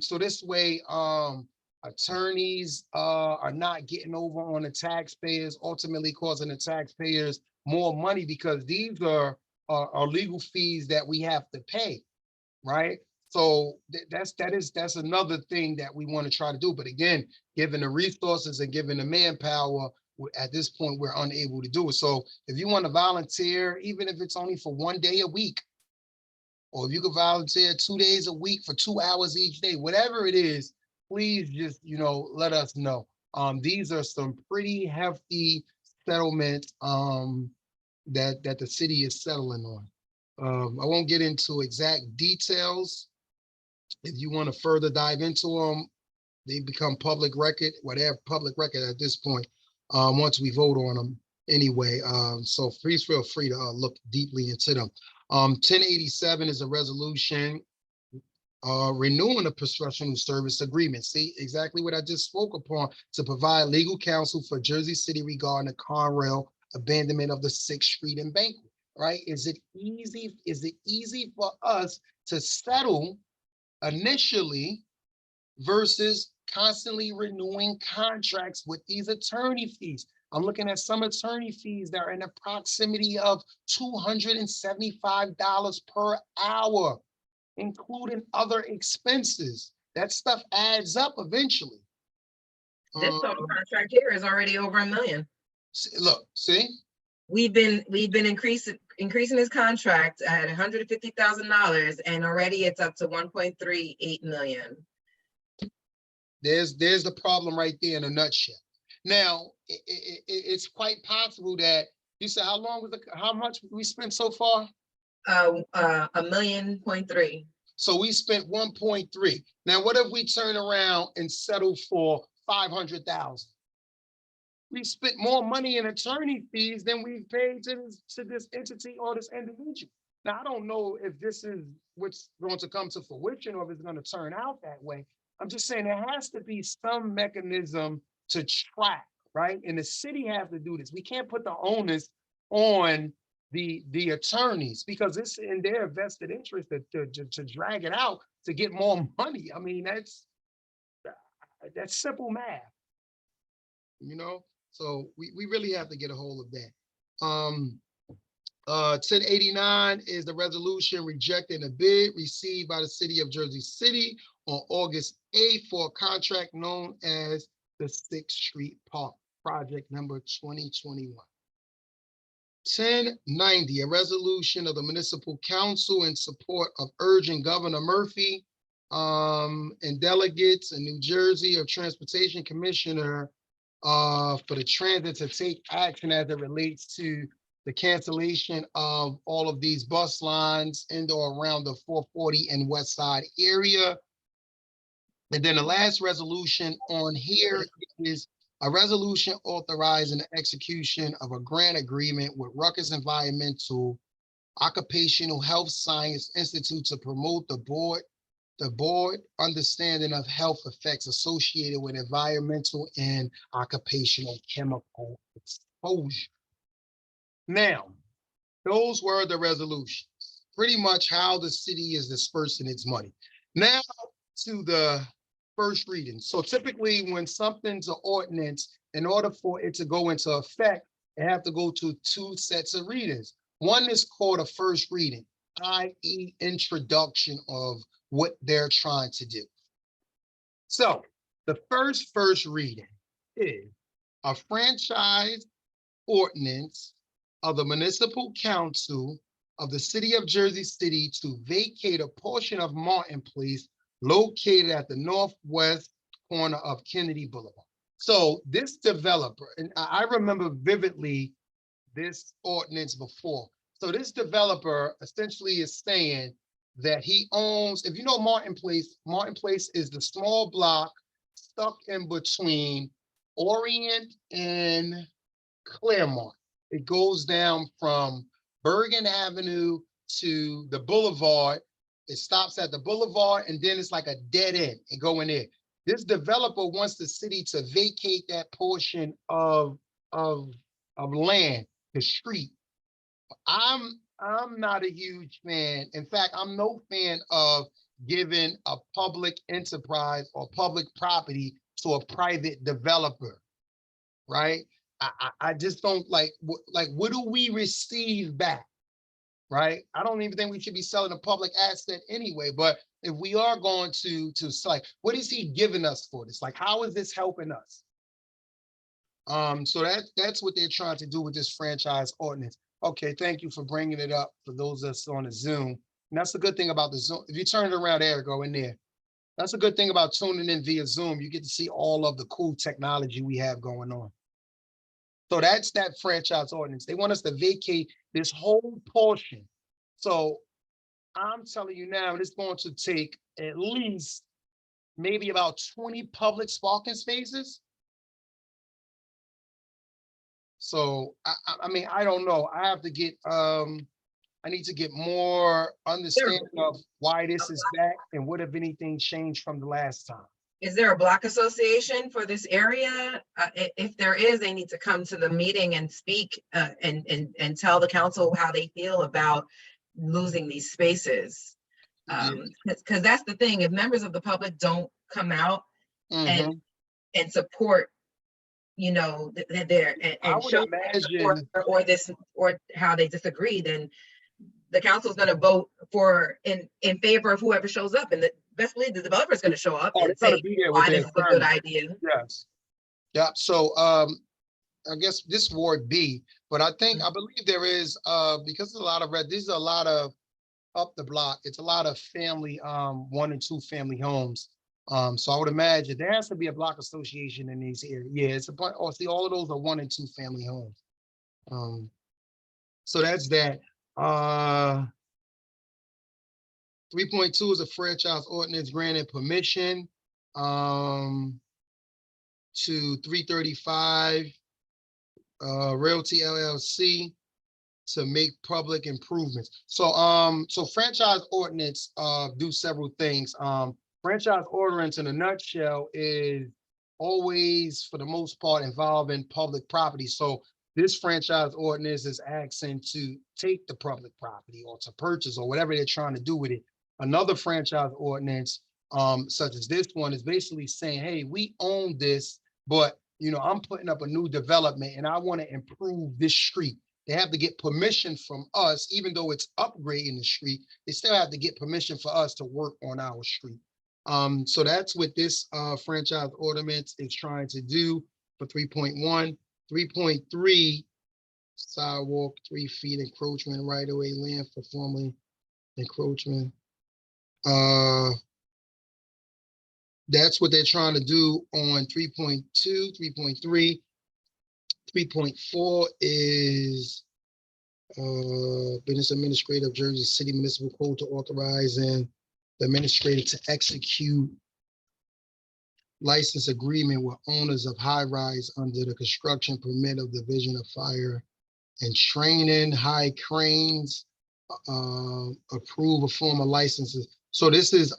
So this way, I Attorneys are not getting over on the taxpayers, ultimately causing the taxpayers more money because these are legal fees that we have to pay, right? So that's another thing that we want to try to do. But again, given the resources and given the manpower, at this point, we're unable to do it. So if you want to volunteer, even if it's only for 1 day a week, or if you could volunteer 2 days a week for 2 hours each day, whatever it is, please just, let us know. These are some pretty hefty settlements that the city is settling on. I won't get into exact details. If you want to further dive into them, they become public record, whatever public record at this point, once we vote on them anyway. So please feel free to look deeply into them. 1087 is a resolution renewing a professional service agreement. See, exactly what I just spoke upon, to provide legal counsel for Jersey City regarding the Conrail abandonment of the 6th Street embankment, right? Is it easy for us to settle initially versus constantly renewing contracts with these attorney fees? I'm looking at some attorney fees that are in the proximity of $275 per hour, including other expenses. That stuff adds up eventually. This total contract here is already over $1 million. Look, see? We've been increasing his contract at $150,000, and already it's up to 1.38 million. There's the problem right there in a nutshell. Now, it's quite possible that you said, how much we spent so far? $1.3 million. So we spent 1.3. Now, what if we turn around and settle for 500,000? We spent more money in attorney fees than we've paid to this entity or this individual. Now, I don't know if this is what's going to come to fruition or if it's going to turn out that way. I'm just saying there has to be some mechanism to track, right? And the city has to do this. We can't put the onus on the attorneys because it's in their vested interest to drag it out to get more money. I mean, that's simple math, So we really have to get a hold of that. 1089 is the resolution rejecting a bid received by the city of Jersey City on August 8th for a contract known as the 6th Street Park Project number 2021. 1090, a resolution of the Municipal Council in support of urging Governor Murphy and delegates in New Jersey of Transportation Commissioner for the transit to take action as it relates to the cancellation of all of these bus lines in or around the 440 and West Side area. And then the last resolution on here is a resolution authorizing the execution of a grant agreement with Ruckus Environmental Occupational Health Science Institute to promote the board understanding of health effects associated with environmental and occupational chemical exposure. Now, those were the resolutions, pretty much how the city is dispersing its money. Now to the first reading. So typically when something's an ordinance, in order for it to go into effect, it have to go to 2 sets of readings. One is called a first reading, i.e. introduction of what they're trying to do. So the first reading is a franchise ordinance of the Municipal Council of the City of Jersey City to vacate a portion of Martin Place located at the northwest corner of Kennedy Boulevard. So this developer, and I remember vividly this ordinance before. So this developer essentially is saying that he owns, if you know Martin Place is the small block stuck in between Orient and Claremont. It goes down from Bergen Avenue to the boulevard. It stops at the boulevard and then it's like a dead end and go in there. This developer wants the city to vacate that portion of land, the street. I'm not a huge fan. In fact, I'm no fan of giving a public enterprise or public property to a private developer, right? I just don't like what do we receive back, right? I don't even think we should be selling a public asset anyway. But if we are going to like, what is he giving us for this? Like, how is this helping us? So that's what they're trying to do with this franchise ordinance. Okay, thank you for bringing it up for those that's on the Zoom. And that's the good thing about the Zoom. If you turn it around there, go in there. That's a good thing about tuning in via Zoom. You get to see all of the cool technology we have going on. So that's that franchise ordinance. They want us to vacate this whole portion. So I'm telling you now, it's going to take at least maybe about 20 public parking spaces. So I mean, I don't know. I have to get I need to get more understanding of why this is back and what, if anything, changed from the last time. Is there a block association for this area? If there is, they need to come to the meeting and speak and tell the council how they feel about losing these spaces. Because that's the thing, if members of the public don't come out and support, you know, and show imagine, or this or how they disagree, then the council is going to vote for in favor of whoever shows up, and the best believe the developer is going to show up and say why this is a good idea. Yes. Yeah. So I guess this Ward B, but I believe there is because there's a lot of there's a lot of up the block. It's a lot of family 1 and 2 family homes. So I would imagine there has to be a block association in these areas. Yeah, it's a bunch. Oh, see, all of those are 1 and 2 family homes. So that's that. 3.2 is a franchise ordinance granting permission to 335 Realty LLC to make public improvements. So franchise ordinance do several things. Franchise ordinance in a nutshell is always, for the most part, involving public property. So this franchise ordinance is asking to take the public property or to purchase or whatever they're trying to do with it. Another franchise ordinance, such as this one, is basically saying, hey, we own this, but you know, I'm putting up a new development and I want to improve this street. They have to get permission from us, even though it's upgrading the street, they still have to get permission for us to work on our street. So that's what this franchise ordinance is trying to do for 3.1. 3.3, sidewalk, 3 feet encroachment, right-of-way land for formerly encroachment. That's what they're trying to do on 3.2, 3.3. 3.4 is business administrator of Jersey City Municipal Code to authorize and the administrator to execute license agreement with owners of high rise under the construction permit of Division of Fire and Training, high cranes, approve a form of licenses. So this is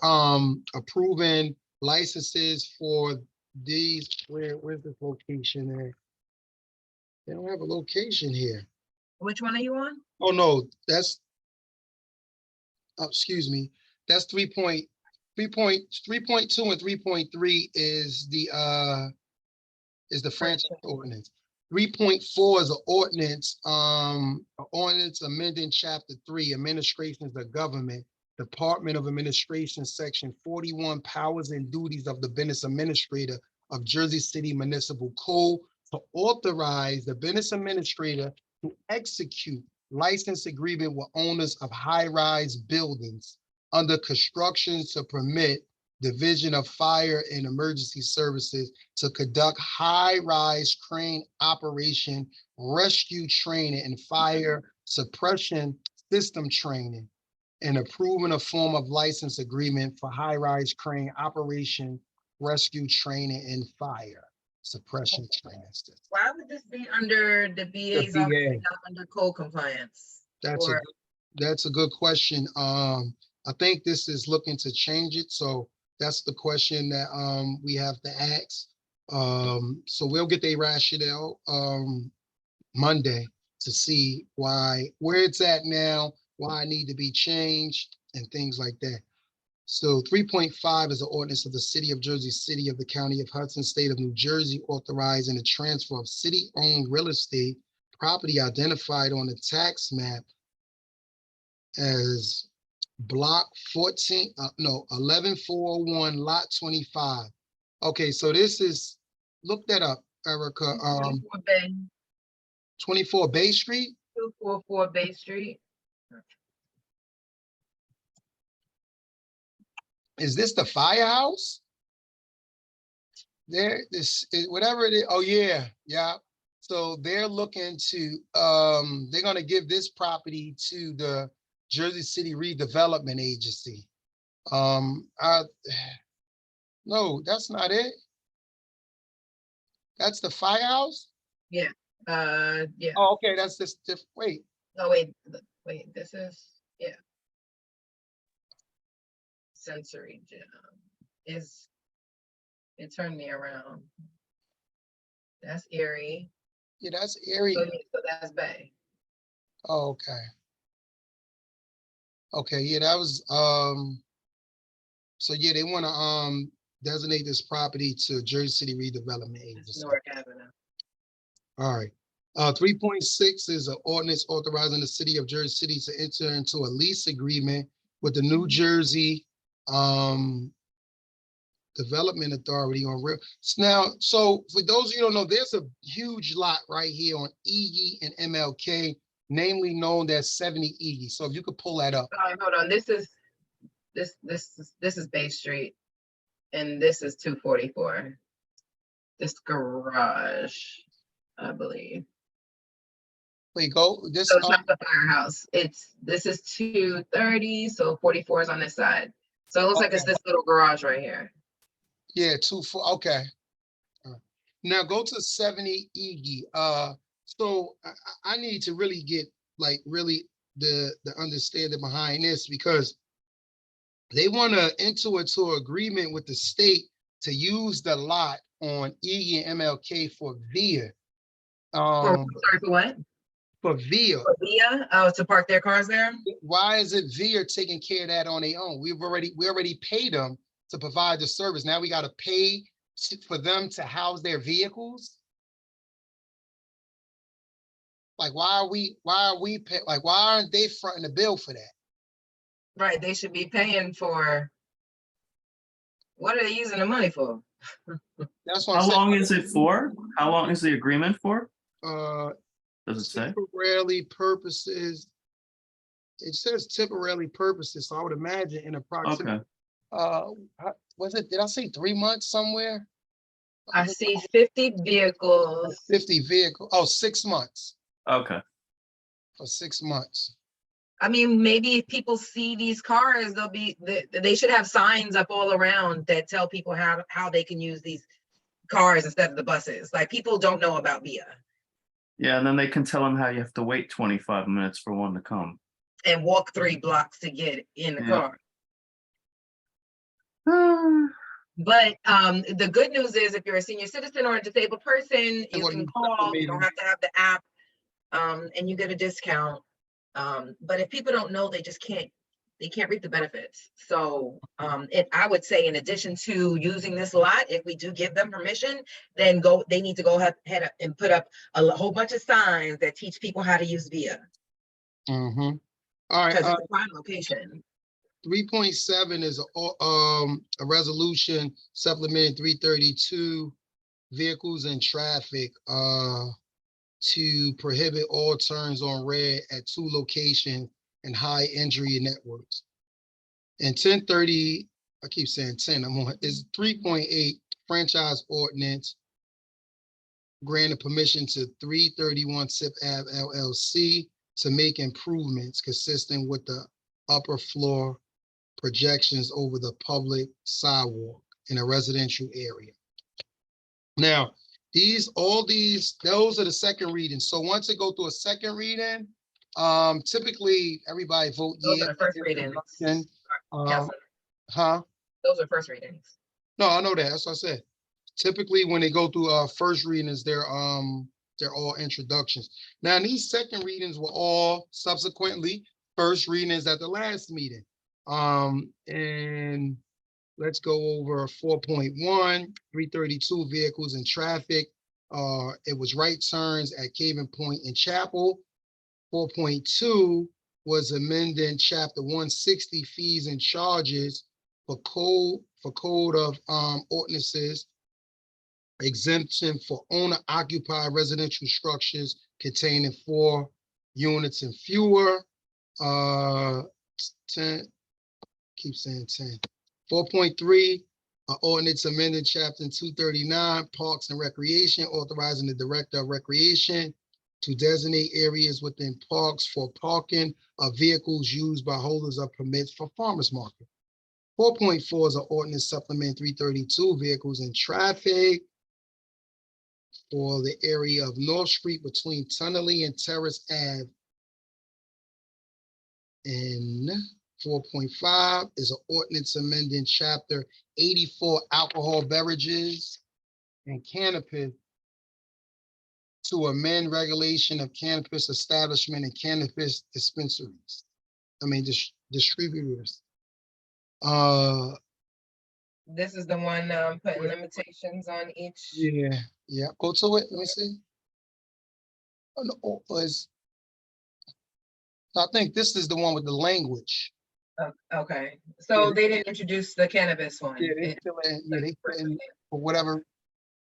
approving licenses for these. Where's this location at? They don't have a location here. Which one are you on? Oh no, that's excuse me. That's 3.2 and 3.3 is the franchise ordinance. 3.4 is an ordinance, ordinance amending chapter 3, administrations of government, Department of Administration, section 41, powers and duties of the business administrator of Jersey City Municipal Code to authorize the business administrator to execute license agreement with owners of high-rise buildings under construction to permit Division of Fire and Emergency Services to conduct high-rise crane operation, rescue training, and fire suppression system training, and approving a form of license agreement for high-rise crane operation, rescue training, and fire suppression training system. Why would this be under the VA's office and not under code compliance? That's a good question. I think this is looking to change it. So that's the question that we have to ask. So we'll get the rationale Monday to see where it's at now, why it need to be changed, and things like that. So 3.5 is the ordinance of the City of Jersey City of the County of Hudson, State of New Jersey, authorizing the transfer of city-owned real estate property identified on the tax map as block 11401 lot 25. Okay, so this is, look that up, Erica. 24 Bay, 24 Bay Street. 244 Bay Street. Is this the firehouse? There, this is whatever it is. Oh, yeah, yeah. So they're looking to, they're gonna give this property to the Jersey City Redevelopment Agency. No, that's not it. That's the firehouse? Yeah. Yeah. Oh, okay, that's this, wait. No, wait, this is, yeah. Sensory gym is, it turned me around. That's Erie. Yeah, that's Erie. So that's Bay. Oh, okay. Okay, yeah, that was, so yeah, they wanna, designate this property to Jersey City Redevelopment Agency. Newark Avenue. All right. 3.6 is an ordinance authorizing the City of Jersey City to enter into a lease agreement with the New Jersey Development Authority on real. Now, so for those of you who don't know, there's a huge lot right here on Iggy and MLK, namely known as 70 Iggy. So if you could pull that up. All right, hold on. This is Bay Street, and this is 244. This garage, I believe. Wait, go this. So it's not the firehouse. This is 230, so 44 is on this side. So it looks like it's this little garage right here. Yeah, 24. Okay. Now go to 70 Iggy. So I need to really get like really the understanding behind this, because they want to enter into agreement with the state to use the lot on Iggy and MLK for VIA. Sorry, for what? For VIA. For VIA? Oh, to park their cars there? Why is it VIA taking care of that on their own? We already paid them to provide the service. Now we got to pay for them to house their vehicles. Like, why are we pay, like, why aren't they fronting the bill for that? Right, they should be paying for, what are they using the money for? That's what How long is it for? How long is the agreement for? Does it say? Temporarily purposes. It says temporarily purposes, so I would imagine in approximately, was it, did I say 3 months somewhere? I see 50 vehicles. 50 vehicles, oh, 6 months. Okay. For 6 months. I mean, maybe if people see these cars, they should have signs up all around that tell people how they can use these cars instead of the buses. Like, people don't know about VIA. Yeah, and then they can tell them how you have to wait 25 minutes for one to come. And walk 3 blocks to get in the car. But the good news is, if you're a senior citizen or a disabled person, you can call. You don't have to have the app, and you get a discount. But if people don't know, they can't reap the benefits. So I would say, in addition to using this lot, if we do give them permission, then they need to go ahead and put up a whole bunch of signs that teach people how to use VIA. Mm-hmm. All right. Because it's a prime location. 3.7 is a resolution supplementing 332 vehicles and traffic to prohibit all turns on red at 2 locations and high injury networks. And 1030, I keep saying 10, is 3.8 franchise ordinance granted permission to 331 SIP Ave LLC to make improvements consistent with the upper floor projections over the public sidewalk in a residential area. Now, those are the second readings. So once it go through a second reading, typically everybody vote Those yeah. are the first readings. Huh? Those are first readings. No, I know that. That's what I said. Typically, when they go through first readings, they're all introductions. Now, these second readings were all subsequently first readings at the last meeting. And let's go over 4.1, 332 vehicles in traffic. It was right turns at Caven Point and Chapel. 4.2 was amending chapter 160 fees and charges for code of ordinances, exemption for owner occupied residential structures containing 4 units and fewer. 10, keep saying 10. 4.3, ordinance amending chapter 239, Parks and Recreation, authorizing the Director of Recreation to designate areas within parks for parking of vehicles used by holders of permits for farmers market. 4.4 is an ordinance supplement 332 vehicles in traffic for the area of North Street between Tunnelly and Terrace Ave. And 4.5 is an ordinance amending chapter 84 alcohol beverages and cannabis to amend regulation of cannabis establishment and cannabis dispensaries. Distributors. This is the one putting limitations on each. Yeah. Go to it. Let me see. Oh, no, I think this is the one with the language. Okay, so they didn't introduce the cannabis one. Yeah, they put in for whatever.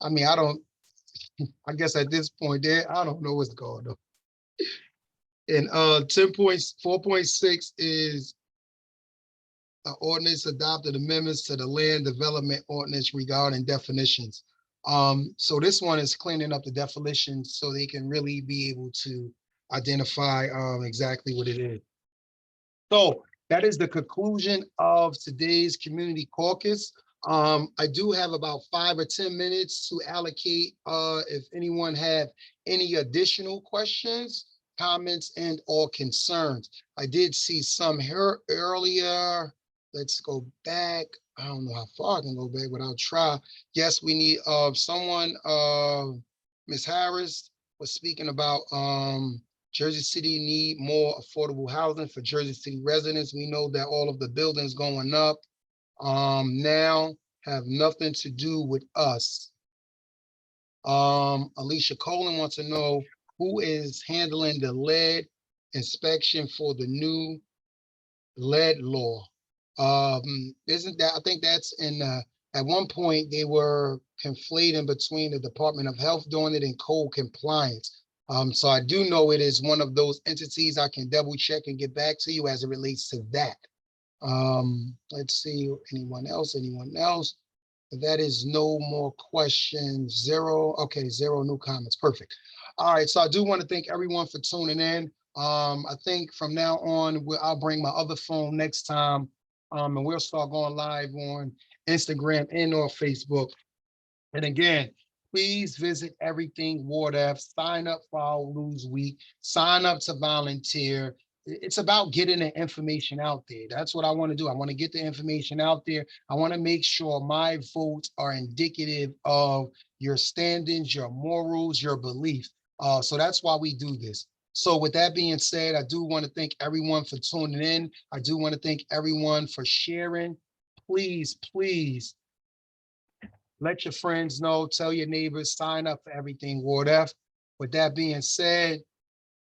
I mean, I guess at this point there, I don't know what's going on. And 4.6 is an ordinance adopted amendments to the land development ordinance regarding definitions. So this one is cleaning up the definitions so they can really be able to identify exactly what it is. So that is the conclusion of today's community caucus. I do have about 5 or 10 minutes to allocate if anyone have any additional questions, comments, and or concerns. I did see some here earlier. Let's go back. I don't know how far I can go back, but I'll try. Yes, we need someone, Ms. Harris was speaking about Jersey City need more affordable housing for Jersey City residents. We know that all of the buildings going up now have nothing to do with us. Alicia Colin wants to know who is handling the lead inspection for the new lead law. Isn't that, I think that's in, at one point they were conflating between the Department of Health doing it and code compliance. So I do know it is one of those entities. I can double check and get back to you as it relates to that. Let's see, anyone else? If that is no more questions, 0. Okay, 0 new comments, perfect. All right, so I do want to thank everyone for tuning in. I think from now on, I'll bring my other phone next time, and we'll start going live on Instagram and or Facebook. And again, please visit Everything Ward F, sign up for our Lose Week, sign up to volunteer. It's about getting the information out there. That's what I want to do. I want to get the information out there. I want to make sure my votes are indicative of your standings, your morals, your beliefs. So that's why we do this. So with that being said, I do want to thank everyone for tuning in. I do want to thank everyone for sharing. Please, please, let your friends know, tell your neighbors, sign up for Everything Ward F. With that being said,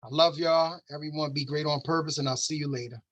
I love y'all. Everyone be great on purpose, and I'll see you later.